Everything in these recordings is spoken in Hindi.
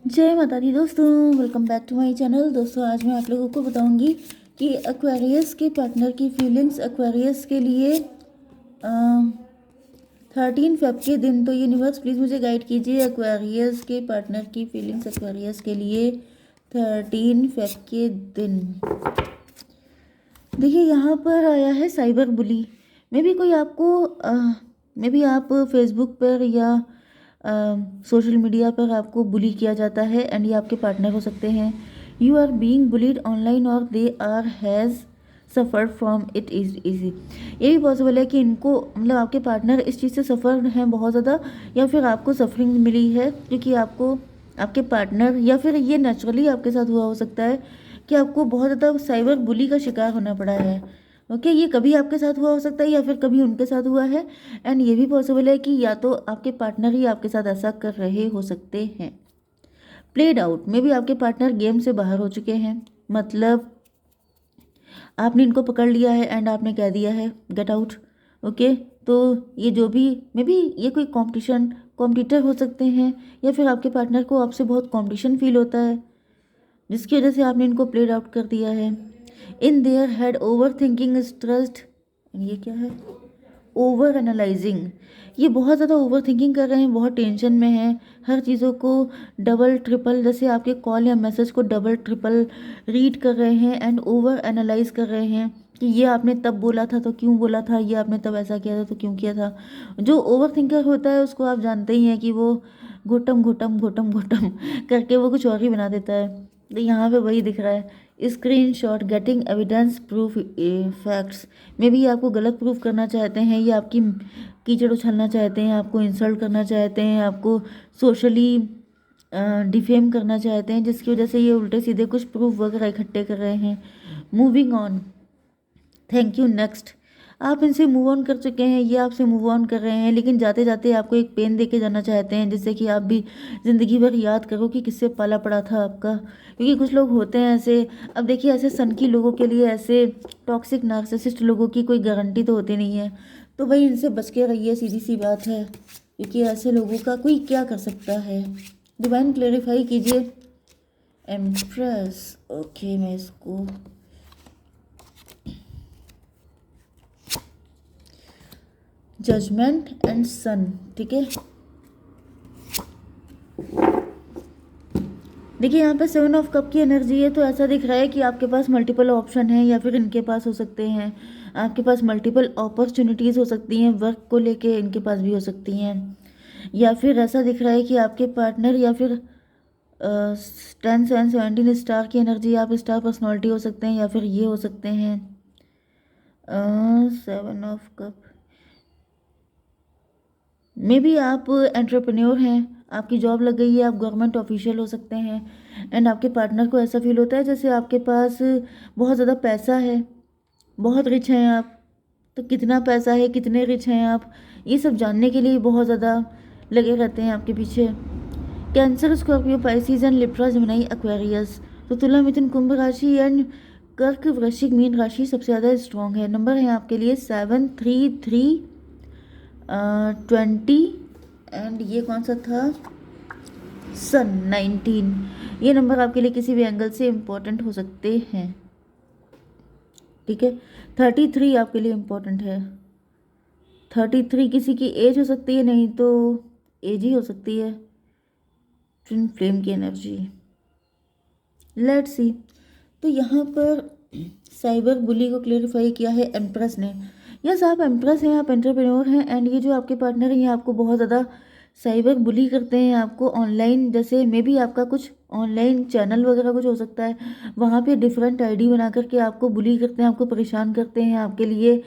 जय माता दी दोस्तों, welcome back to my channel. दोस्तों आज मैं आप लोगों को बताऊंगी कि एक्वेरियस के पार्टनर की फीलिंग्स एक्वेरियस के लिए 13 फेब के दिन। तो यूनिवर्स प्लीज़ मुझे गाइड कीजिए एक्वेरियस के पार्टनर की फीलिंग्स एक्वेरियस के लिए 13 फेब के दिन। देखिए यहाँ पर आया है साइबर बुली। मे बी कोई आपको मे बी आप फेसबुक पर या सोशल मीडिया पर आपको बुली किया जाता है एंड ये आपके पार्टनर हो सकते हैं। You are being bullied online और they are has suffer from it is easy. ये भी पॉसिबल है कि इनको मतलब आपके पार्टनर इस चीज़ से सफ़र हैं बहुत ज़्यादा, या फिर आपको सफरिंग मिली है क्योंकि आपको आपके पार्टनर, या फिर ये नेचुरली आपके साथ हुआ हो सकता है कि आपको बहुत ज़्यादा साइबर बुली का शिकार होना पड़ा है। ओके, ये कभी आपके साथ हुआ हो सकता है या फिर कभी उनके साथ हुआ है। एंड ये भी पॉसिबल है कि या तो आपके पार्टनर ही आपके साथ ऐसा कर रहे हो सकते हैं। प्लेड आउट में भी आपके पार्टनर गेम से बाहर हो चुके हैं, मतलब आपने इनको पकड़ लिया है एंड आपने कह दिया है गेट आउट। ओके, तो ये जो भी मे बी ये कोई कॉम्पिटिटर हो सकते हैं, या फिर आपके पार्टनर को आपसे बहुत कॉम्पिटिशन फील होता है जिसकी वजह से आपने इनको प्लेड आउट कर दिया है। In their head over thinking stressed, ये क्या है, ओवर एनालाइजिंग। ये बहुत ज़्यादा ओवर थिंकिंग कर रहे हैं, बहुत टेंशन में हैं, हर चीज़ों को डबल ट्रिपल, जैसे आपके कॉल या मैसेज को डबल ट्रिपल रीड कर रहे हैं एंड ओवर एनालाइज कर रहे हैं कि ये आपने तब बोला था तो क्यों बोला था, ये आपने तब ऐसा किया था तो क्यों किया था। जो ओवर थिंकर होता है उसको आप जानते ही हैं कि वो घुटम घुटम घुटम घुटम करके वो कुछ और ही बना देता है। तो यहाँ पे वही दिख रहा है, screen shot getting evidence proof facts. मे भी आपको गलत प्रूफ करना चाहते हैं, या आपकी कीचड़ उछलना चाहते हैं, आपको इंसल्ट करना चाहते हैं, आपको सोशली डिफेम करना चाहते हैं, जिसकी वजह से ये उल्टे सीधे कुछ प्रूफ वगैरह इकट्ठे कर रहे हैं। Moving on, thank you next. आप इनसे मूव ऑन कर चुके हैं, ये आपसे मूव ऑन कर रहे हैं, लेकिन जाते जाते आपको एक पेन दे के जाना चाहते हैं जिससे कि आप भी ज़िंदगी भर याद करो कि किससे पाला पड़ा था आपका। क्योंकि कुछ लोग होते हैं ऐसे। अब देखिए ऐसे सनकी लोगों के लिए, ऐसे टॉक्सिक नार्सिसिस्ट लोगों की कोई गारंटी तो होती नहीं है, तो भाई इनसे बच के रहिए, सीधी सी बात है, क्योंकि ऐसे लोगों का कोई क्या कर सकता है। डिवाइन क्लेरिफाई कीजिए एम्प्रेस। ओके, मैं इसको जजमेंट एंड सन, ठीक है। देखिए यहाँ पे 7 ऑफ कप की एनर्जी है, तो ऐसा दिख रहा है कि आपके पास मल्टीपल ऑप्शन है, या फिर इनके पास हो सकते हैं, आपके पास मल्टीपल अपॉर्चुनिटीज़ हो सकती हैं, वर्क को लेके इनके पास भी हो सकती हैं। या फिर ऐसा दिख रहा है कि आपके पार्टनर, या फिर 10 7 17 स्टार की एनर्जी, आप स्टार पर्सनालिटी हो सकते हैं, या फिर ये हो सकते हैं 7 ऑफ कप। मे बी आप एंटरप्रेन्योर हैं, आपकी जॉब लग गई है, आप गवर्नमेंट ऑफिशियल हो सकते हैं, एंड आपके पार्टनर को ऐसा फील होता है जैसे आपके पास बहुत ज़्यादा पैसा है, बहुत रिच हैं आप। तो कितना पैसा है, कितने रिच हैं आप, ये सब जानने के लिए बहुत ज़्यादा लगे रहते हैं आपके पीछे। Cancer, Scorpio, Pisces and Libra, Gemini, Aquarius. तो तुला, मिथुन, कुंभ राशि एंड कर्क, वृश्चिक, मीन राशि सबसे ज़्यादा स्ट्रॉन्ग है। नंबर है आपके लिए 7 3 3 20, एंड ये कौन सा था, सन 19। ये नंबर आपके लिए किसी भी एंगल से इम्पोर्टेंट हो सकते हैं, ठीक है। 33 आपके लिए इम्पोर्टेंट है। 33 किसी की एज हो सकती है, नहीं तो एज ही हो सकती है। ट्विन फ्लेम की एनर्जी, लेट्स सी। तो यहाँ पर साइबर बुली को क्लेरिफाई किया है एम्प्रेस ने। यस, आप एम्प्रेस हैं, आप एंटरप्रेन्योर हैं, एंड ये जो आपके पार्टनर हैं ये आपको बहुत ज़्यादा साइबर बुली करते हैं, आपको ऑनलाइन, जैसे मे बी आपका कुछ ऑनलाइन चैनल वगैरह कुछ हो सकता है, वहाँ पे डिफरेंट आईडी बना करके आपको बुली करते हैं, आपको परेशान करते हैं, आपके लिए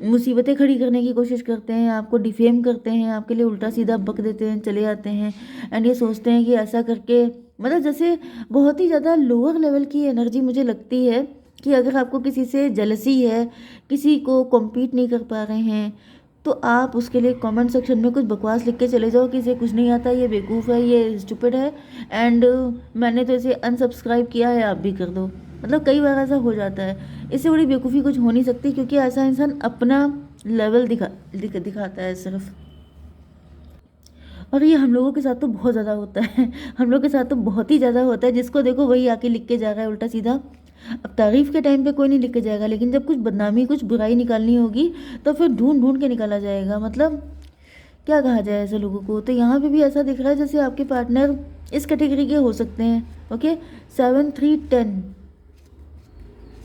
मुसीबतें खड़ी करने की कोशिश करते हैं, आपको डिफेम करते हैं, आपके लिए उल्टा सीधा बक देते हैं, चले जाते हैं, एंड ये सोचते हैं कि ऐसा करके, मतलब जैसे बहुत ही ज़्यादा लोअर लेवल की एनर्जी मुझे लगती है कि अगर आपको किसी से जेलसी है, किसी को कॉम्पीट नहीं कर पा रहे हैं, तो आप उसके लिए कमेंट सेक्शन में कुछ बकवास लिख के चले जाओ कि इसे कुछ नहीं आता, ये बेवकूफ़ है, ये स्टूपिड है, एंड मैंने तो इसे अनसब्सक्राइब किया है, आप भी कर दो। मतलब कई बार ऐसा हो जाता है। इससे बड़ी बेवकूफ़ी कुछ हो नहीं सकती, क्योंकि ऐसा इंसान अपना लेवल दिखाता है सिर्फ। और ये हम लोगों के साथ तो बहुत ज़्यादा होता है, हम लोग के साथ तो बहुत ही ज़्यादा होता है। जिसको देखो वही आके लिख के जा रहा है उल्टा सीधा। अब तारीफ़ के टाइम पे कोई नहीं लिख के जाएगा, लेकिन जब कुछ बदनामी कुछ बुराई निकालनी होगी तो फिर ढूंढ ढूंढ के निकाला जाएगा। मतलब क्या कहा जाए ऐसे लोगों को। तो यहाँ पे भी ऐसा दिख रहा है जैसे आपके पार्टनर इस कैटेगरी के हो सकते हैं। ओके, 7 3 10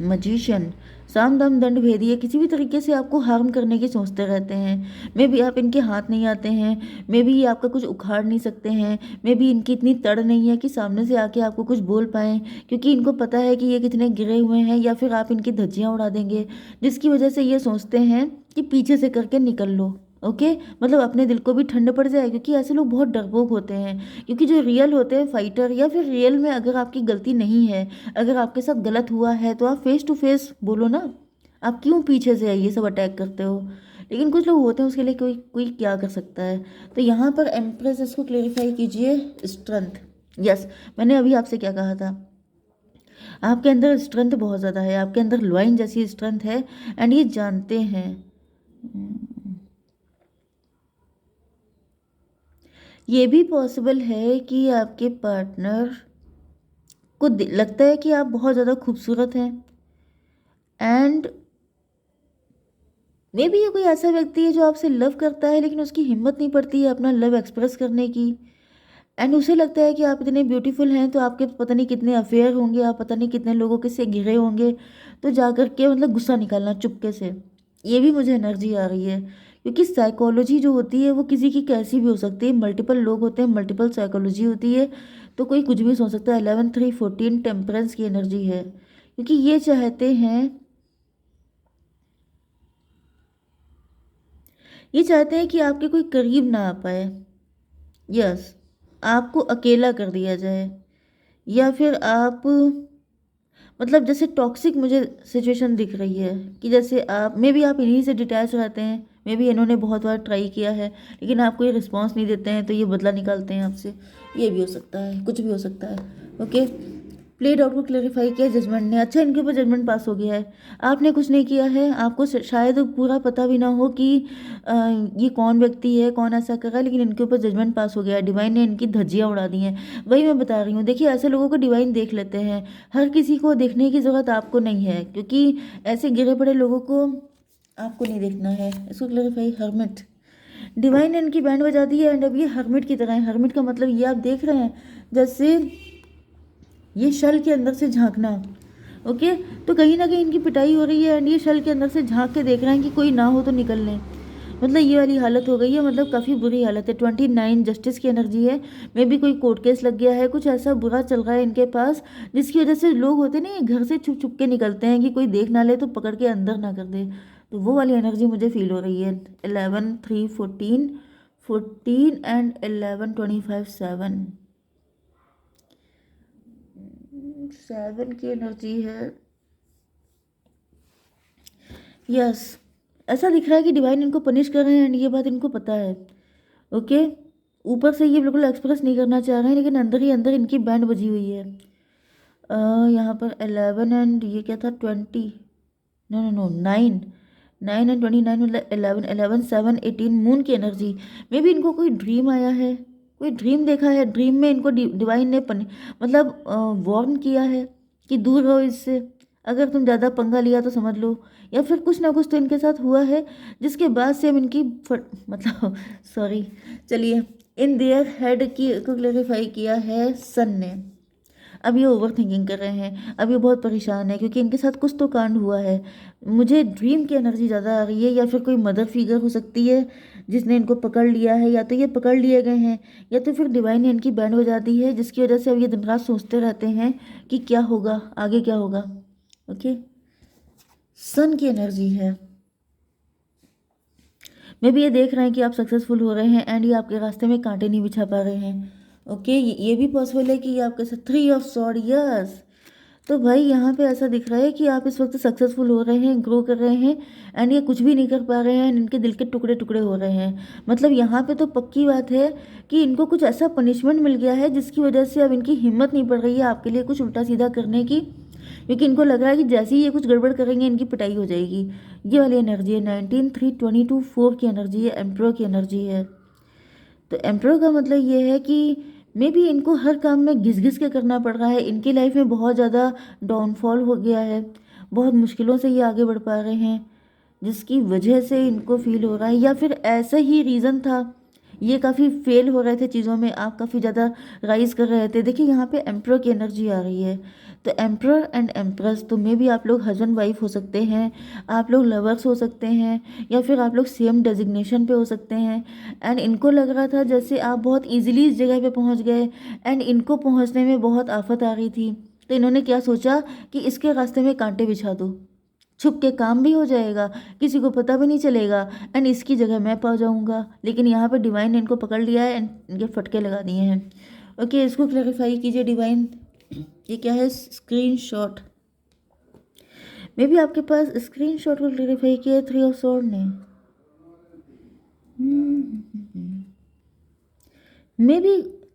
मजिशियन, साम दाम दंड भेदी है, किसी भी तरीके से आपको हार्म करने की सोचते रहते हैं। मे बी आप इनके हाथ नहीं आते हैं, मे बी ये आपका कुछ उखाड़ नहीं सकते हैं, मे बी इनकी इतनी तड़ नहीं है कि सामने से आके आपको कुछ बोल पाएँ, क्योंकि इनको पता है कि ये कितने गिरे हुए हैं, या फिर आप इनकी धज्जियाँ उड़ा देंगे, जिसकी वजह से ये सोचते हैं कि पीछे से करके निकल लो। ओके, मतलब अपने दिल को भी ठंड पड़ जाए, क्योंकि ऐसे लोग बहुत डरपोक होते हैं। क्योंकि जो रियल होते हैं फाइटर, या फिर रियल में अगर आपकी गलती नहीं है, अगर आपके साथ गलत हुआ है, तो आप फेस टू फेस बोलो ना, आप क्यों पीछे से ये सब अटैक करते हो। लेकिन कुछ लोग होते हैं उसके लिए कोई कोई क्या कर सकता है। तो यहाँ पर एम्प्रेस इसको क्लेरिफाई कीजिए। स्ट्रेंथ, यस, मैंने अभी आपसे क्या कहा था, आपके अंदर स्ट्रेंथ बहुत ज़्यादा है, आपके अंदर लॉइन जैसी स्ट्रेंथ है, एंड ये जानते हैं। ये भी पॉसिबल है कि आपके पार्टनर को लगता है कि आप बहुत ज़्यादा खूबसूरत हैं, एंड मे बी ये कोई ऐसा व्यक्ति है जो आपसे लव करता है, लेकिन उसकी हिम्मत नहीं पड़ती है अपना लव एक्सप्रेस करने की। एंड उसे लगता है कि आप इतने ब्यूटीफुल हैं, तो आपके पता नहीं कितने अफेयर होंगे, आप पता नहीं कितने लोगों के से घिरे होंगे, तो जा कर के मतलब गुस्सा निकालना चुपके से। ये भी मुझे एनर्जी आ रही है, क्योंकि साइकोलॉजी जो होती है वो किसी की कैसी भी हो सकती है। मल्टीपल लोग होते हैं, मल्टीपल साइकोलॉजी होती है, तो कोई कुछ भी सोच सकता है। 11 3 14 टेम्परेंस की एनर्जी है, क्योंकि ये चाहते हैं, ये चाहते हैं कि आपके कोई करीब ना आ पाए। यस, आपको अकेला कर दिया जाए, या फिर आप, मतलब जैसे टॉक्सिक मुझे सिचुएशन दिख रही है, कि जैसे आप मे बी आप इन्हीं से डिटैच रहते हैं, मे बी इन्होंने बहुत बार ट्राई किया है, लेकिन आप कोई रिस्पॉन्स नहीं देते हैं, तो ये बदला निकालते हैं आपसे। ये भी हो सकता है, कुछ भी हो सकता है। ओके, प्लेड आउट को क्लेरिफाई किया जजमेंट ने। अच्छा, इनके ऊपर जजमेंट पास हो गया है, आपने कुछ नहीं किया है, आपको शायद पूरा पता भी ना हो कि ये कौन व्यक्ति है, कौन ऐसा कर रहा है, लेकिन इनके ऊपर जजमेंट पास हो गया है। डिवाइन ने इनकी धज्जियाँ उड़ा दी हैं। वही मैं बता रही हूँ, देखिए ऐसे लोगों को डिवाइन देख लेते हैं, हर किसी को देखने की ज़रूरत आपको नहीं है, क्योंकि ऐसे गिरे पड़े लोगों को आपको नहीं देखना है। इसको क्लेरिफाई, हर्मिट, डिवाइन ने इनकी बैंड बजा दी है, एंड अब ये हर्मिट की तरह है। हर्मिट का मतलब ये आप देख रहे हैं, जैसे ये शल के अंदर से झांकना। ओके, तो कहीं ना कहीं इनकी पिटाई हो रही है, एंड ये शल के अंदर से झांक के देख रहे हैं कि कोई ना हो तो निकल लें। मतलब ये वाली हालत हो गई है, मतलब काफ़ी बुरी हालत है। 29 जस्टिस की एनर्जी है, मे भी कोई कोर्ट केस लग गया है, कुछ ऐसा बुरा चल रहा है इनके पास, जिसकी वजह से लोग होते नहीं, घर से छुप छुप के निकलते हैं कि कोई देख ना ले तो पकड़ के अंदर ना कर दे। तो वो वाली एनर्जी मुझे फील हो रही है। 11 3 14 14 एंड 11 25 7 7 की एनर्जी है। यस, ऐसा दिख रहा है कि डिवाइन इनको पनिश कर रहे हैं, एंड ये बात इनको पता है। ओके, ऊपर से ये बिल्कुल एक्सप्रेस नहीं करना चाह रहे हैं, लेकिन अंदर ही अंदर इनकी बैंड बजी हुई है। यहाँ पर 11 एंड ये क्या था, 20, नो नो नो 9, 9 एंड 29, मतलब 11 11 7 18 मून की एनर्जी। मे भी इनको कोई ड्रीम आया है, कोई ड्रीम देखा है, ड्रीम में इनको डिवाइन ने मतलब वार्न किया है कि दूर रहो इससे, अगर तुम ज़्यादा पंगा लिया तो समझ लो, या फिर कुछ ना कुछ तो इनके साथ हुआ है, जिसके बाद से हम इनकी मतलब सॉरी, चलिए, इन देयर हेड की को क्लेरिफाई किया है सन ने। अब ये ओवर थिंकिंग कर रहे हैं, अब ये बहुत परेशान है, क्योंकि इनके साथ कुछ तो कांड हुआ है। मुझे ड्रीम की एनर्जी ज़्यादा आ रही है, या फिर कोई मदर फिगर हो सकती है जिसने इनको पकड़ लिया है, या तो ये पकड़ लिए गए हैं, या तो फिर डिवाइन ने इनकी बैंड बजा दी है, जिसकी वजह से अब ये दिन रात सोचते रहते हैं कि क्या होगा आगे, क्या होगा। ओके, सन की एनर्जी है। मे भी ये देख रहे हैं कि आप सक्सेसफुल हो रहे हैं, एंड ये आपके रास्ते में कांटे नहीं बिछा पा रहे हैं। ओके, ये भी पॉसिबल है कि ये आपके साथ 3 ऑफ सॉर्ड, यस। तो भाई यहाँ पे ऐसा दिख रहा है कि आप इस वक्त सक्सेसफुल हो रहे हैं, ग्रो कर रहे हैं, एंड ये कुछ भी नहीं कर पा रहे हैं, इनके दिल के टुकड़े टुकड़े हो रहे हैं। मतलब यहाँ पे तो पक्की बात है कि इनको कुछ ऐसा पनिशमेंट मिल गया है, जिसकी वजह से अब इनकी हिम्मत नहीं पड़ रही है आपके लिए कुछ उल्टा सीधा करने की, क्योंकि इनको लग रहा है कि जैसे ही ये कुछ गड़बड़ करेंगे इनकी पिटाई हो जाएगी। ये वाली एनर्जी है। 19 3 22 4 की एनर्जी है, एम्प्रो की एनर्जी है। तो एम्प्रोर का मतलब ये है कि मे बी इनको हर काम में घिस घिस के करना पड़ रहा है, इनकी लाइफ में बहुत ज़्यादा डाउनफॉल हो गया है, बहुत मुश्किलों से ये आगे बढ़ पा रहे हैं, जिसकी वजह से इनको फील हो रहा है, या फिर ऐसा ही रीज़न था, ये काफ़ी फेल हो रहे थे चीज़ों में, आप काफ़ी ज़्यादा राइज कर रहे थे। देखिए यहाँ पे एम्प्रर की एनर्जी आ रही है, तो एम्प्रर एंड एम्प्रेस, तो मे भी आप लोग हस्बैंड वाइफ हो सकते हैं, आप लोग लवर्स हो सकते हैं, या फिर आप लोग सेम डेजिग्नेशन पे हो सकते हैं। एंड इनको लग रहा था जैसे आप बहुत ईजिली इस जगह पे पहुंच गए, एंड इनको पहुंचने में बहुत आफत आ रही थी, तो इन्होंने क्या सोचा कि इसके रास्ते में कांटे बिछा दो, छुप के काम भी हो जाएगा, किसी को पता भी नहीं चलेगा, एंड इसकी जगह मैं पा जाऊंगा। लेकिन यहाँ पर डिवाइन ने इनको पकड़ लिया है एंड इनके फटके लगा दिए हैं। ओके, इसको क्लैरिफाई कीजिए डिवाइन, ये क्या है? स्क्रीनशॉट, मे भी आपके पास स्क्रीनशॉट को क्लैरिफाई किया है 3 ऑफ स्वॉर्ड ने। मे भी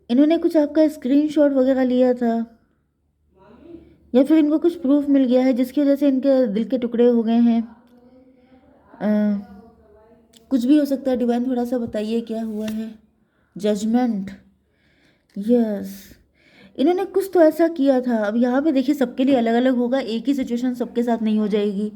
इन्होंने कुछ आपका स्क्रीनशॉट वगैरह लिया था, या फिर इनको कुछ प्रूफ मिल गया है जिसकी वजह से इनके दिल के टुकड़े हो गए हैं। कुछ भी हो सकता है। डिवाइन थोड़ा सा बताइए क्या हुआ है? जजमेंट, यस, इन्होंने कुछ तो ऐसा किया था। अब यहाँ पे देखिए सबके लिए अलग अलग होगा, एक ही सिचुएशन सबके साथ नहीं हो जाएगी,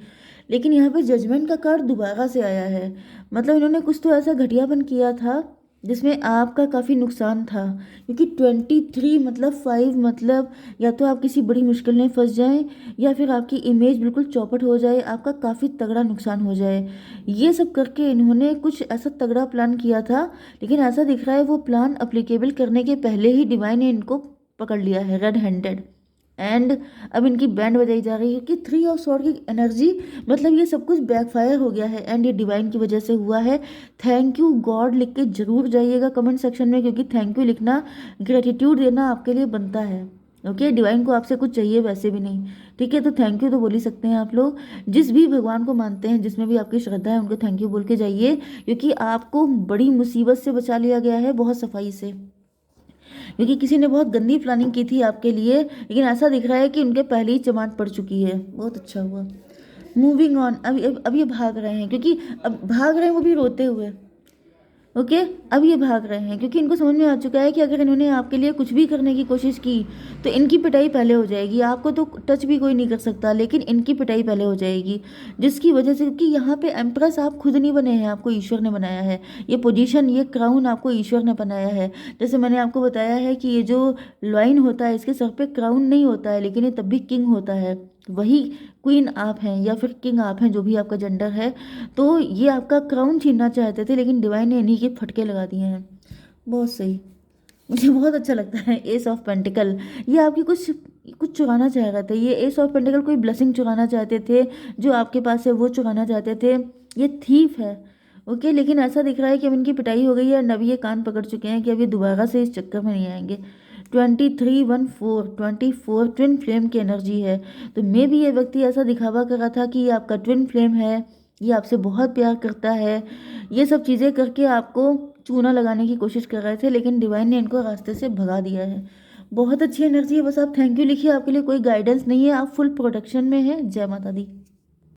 लेकिन यहाँ पे जजमेंट का कार्ड दोबारा से आया है। मतलब इन्होंने कुछ तो ऐसा घटियापन किया था जिसमें आपका काफ़ी नुकसान था, क्योंकि 23 मतलब 5 मतलब या तो आप किसी बड़ी मुश्किल में फंस जाएं, या फिर आपकी इमेज बिल्कुल चौपट हो जाए, आपका काफ़ी तगड़ा नुकसान हो जाए। ये सब करके इन्होंने कुछ ऐसा तगड़ा प्लान किया था, लेकिन ऐसा दिख रहा है वो प्लान अप्लीकेबल करने के पहले ही डिवाइन ने इनको पकड़ लिया है रेड हैंडेड, एंड अब इनकी बैंड बजाई जा रही है कि 3 ऑफ स्वॉर्ड की एनर्जी, मतलब ये सब कुछ बैकफायर हो गया है एंड ये डिवाइन की वजह से हुआ है। थैंक यू गॉड लिख के जरूर जाइएगा कमेंट सेक्शन में, क्योंकि थैंक यू लिखना, ग्रेटिट्यूड देना आपके लिए बनता है। ओके, डिवाइन को आपसे कुछ चाहिए वैसे भी नहीं, ठीक है? तो थैंक यू तो बोल ही सकते हैं आप लोग, जिस भी भगवान को मानते हैं, जिसमें भी आपकी श्रद्धा है, उनको थैंक यू बोल के जाइए, क्योंकि आपको बड़ी मुसीबत से बचा लिया गया है, बहुत सफाई से, क्योंकि किसी ने बहुत गंदी प्लानिंग की थी आपके लिए, लेकिन ऐसा दिख रहा है कि उनके पहले ही चमाट पड़ चुकी है। बहुत अच्छा हुआ। मूविंग ऑन, अब ये भाग रहे हैं, क्योंकि अब भाग रहे हैं वो भी रोते हुए। ओके, अब ये भाग रहे हैं क्योंकि इनको समझ में आ चुका है कि अगर इन्होंने आपके लिए कुछ भी करने की कोशिश की तो इनकी पिटाई पहले हो जाएगी। आपको तो टच भी कोई नहीं कर सकता, लेकिन इनकी पिटाई पहले हो जाएगी, जिसकी वजह से, क्योंकि यहाँ पे एम्प्रेस आप खुद नहीं बने हैं, आपको ईश्वर ने बनाया है। ये पोजीशन, ये क्राउन आपको ईश्वर ने बनाया है। जैसे मैंने आपको बताया है कि ये जो लॉइन होता है इसके सर पे क्राउन नहीं होता है, लेकिन ये तब भी किंग होता है। वही क्वीन आप हैं या फिर किंग आप हैं, जो भी आपका जेंडर है। तो ये आपका क्राउन छीनना चाहते थे, लेकिन डिवाइन ने इन्हीं के फटके लगा दिए हैं। बहुत सही, मुझे बहुत अच्छा लगता है। एस ऑफ पेंटिकल, ये आपकी कुछ कुछ चुराना चाह रहे थे। ये एस ऑफ पेंटिकल कोई ब्लेसिंग चुराना चाहते थे, जो आपके पास है वो चुराना चाहते थे। ये थीफ है। ओके, लेकिन ऐसा दिख रहा है कि अब इनकी पिटाई हो गई है और अब ये कान पकड़ चुके हैं कि अब ये दोबारा से इस चक्कर में नहीं आएंगे। 23 14 ट्विन फ्लेम की एनर्जी है, तो मे भी ये व्यक्ति ऐसा दिखावा कर रहा था कि ये आपका ट्विन फ्लेम है, ये आपसे बहुत प्यार करता है। ये सब चीज़ें करके आपको चूना लगाने की कोशिश कर रहे थे, लेकिन डिवाइन ने इनको रास्ते से भगा दिया है। बहुत अच्छी एनर्जी है, बस आप थैंक यू लिखिए। आपके लिए कोई गाइडेंस नहीं है, आप फुल प्रोटेक्शन में हैं। जय माता दी।